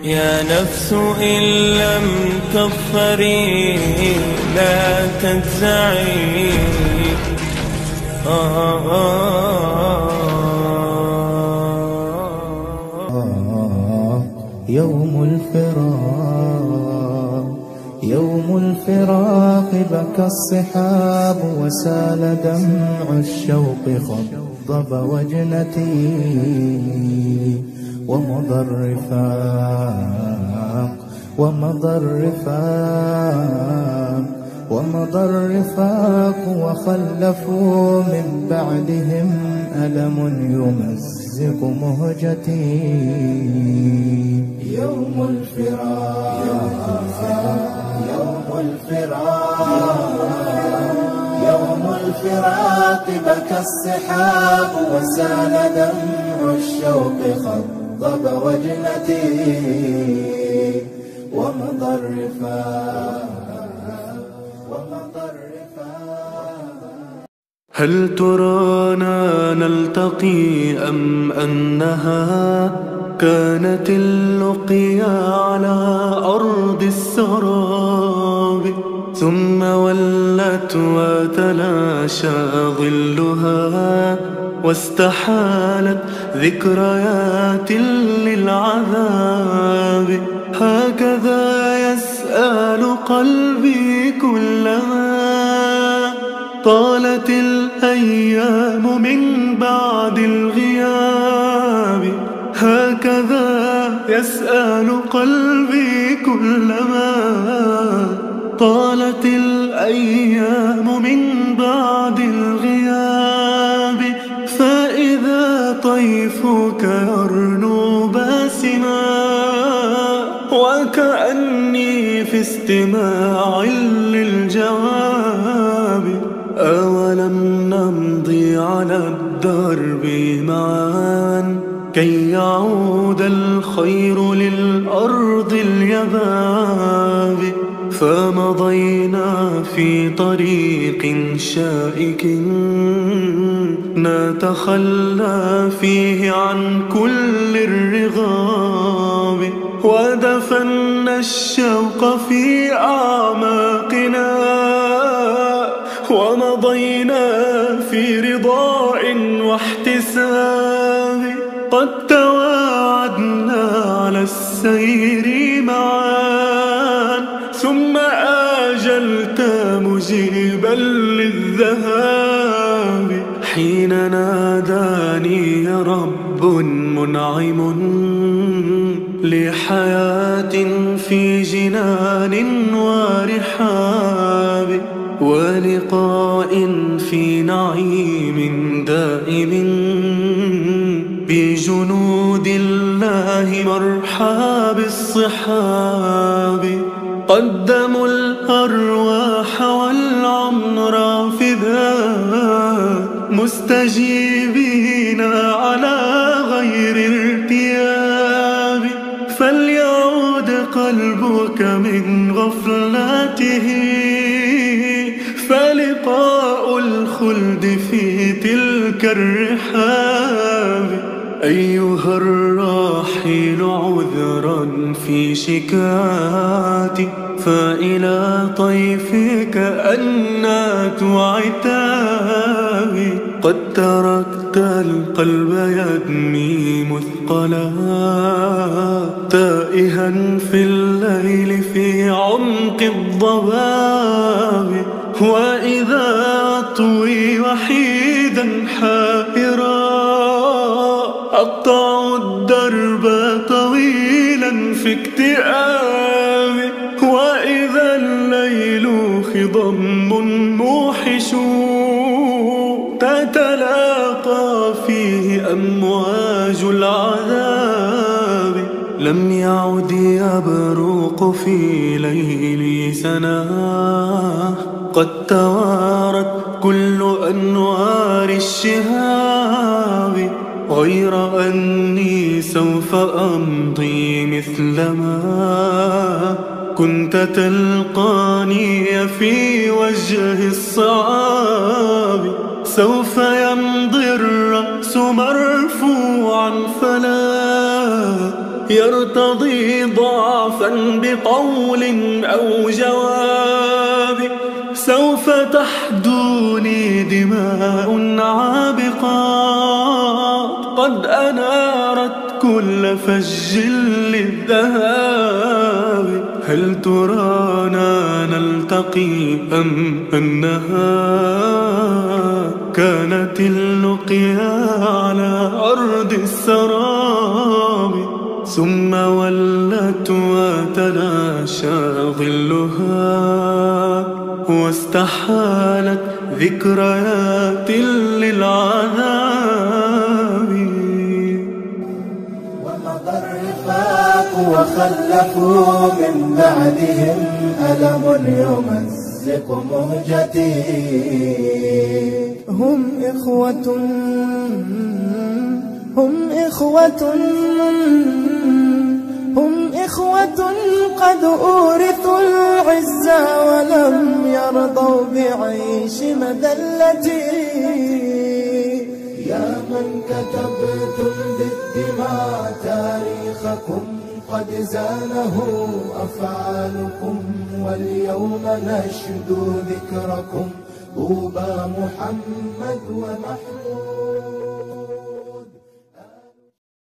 يا نفس إن لم تظفري لا تجزعي. يوم الفراق، يوم الفراق بكى الصحاب وسال دمع الشوق خضب وجنتي، ومضى الرفاق ومضى الرفاق ومضى الرفاق وخلفوا من بعدهم ألم يمزق مهجتي. يوم الفراق، يوم الفراق، يوم الفراق بكى الصحاب وسال دمع الشوق خضب وجنتي، ومضى الرفاق ومضى الرفاق. هل ترانا نلتقي أم أنها كانت اللقيا على أرض السراب، ثم ولت وتلاشى ظلها واستحالت ذكريات للعذاب. هكذا يسأل قلبي كلما طالت الأيام من بعد الغياب. هكذا يسأل قلبي كلما طالت الأيام من بعد الغياب. فإذا طيفك يرنو باسما وكأني في استماع للجواب. أولم نمضي على الدرب معا كي يعود الخير للأرض اليباب. فمضينا في طريق شائك نتخلى فيه عن كل الرغاب، ودفنا الشوق في أعماقنا ومضينا في رضاء واحتساب. قد تواعدنا على السير معا ثم آجلت مجيبا للذهاب. حين ناداني رب منعم لحياة في جنان ورحاب، ولقاء في نعيم دائم بجنود الله مرحاب الصحاب. قدموا الأرواح والعمر فداء مستجيبين على غير ارتياب. فليعود قلبك من غفلته فلقاء الخلد في تلك الرحاب. أيها الراحل عذرا في شكاتي فإلى طيفك أنات عتابي. قد تركت القلب يدمي مثقلا تائها في الليل في عمق الضباب. وإذا أطوي وحيدا حائرا أقطع الدرب طويلا في اكتئاب. وإذا الليل خضم موحش تتلاقى فيه أمواج العذاب. لم يعد يبرق في ليلي سناه قد توارت كل أنوار الشهاب. غير أني سوف أمضي مثلما كنت تلقاني في وجه الصعاب. سوف يمضي الرأس مرفوعا فلا يرتضي ضعفا بقول أو جواب. سوف تحدوني دماء عابقات قد أنارت كل فج للذهاب. هل ترانا نلتقي أم أنها كانت اللقيا على أرض السراب؟ ثم ولت وتلاشى ظلها واستحالت ذكريات للعذاب. ومضى الرفاق وخلفوا من بعدهم ألم يمزق مهجتي. هم إخوة قد أورثوا العزة ولم يرضوا بعيش مذلتي. يا من كتبتم بالدماء تاريخكم قد زانه أفعالكم، واليوم نشدو ذكركم طوبى محمد ومحمود.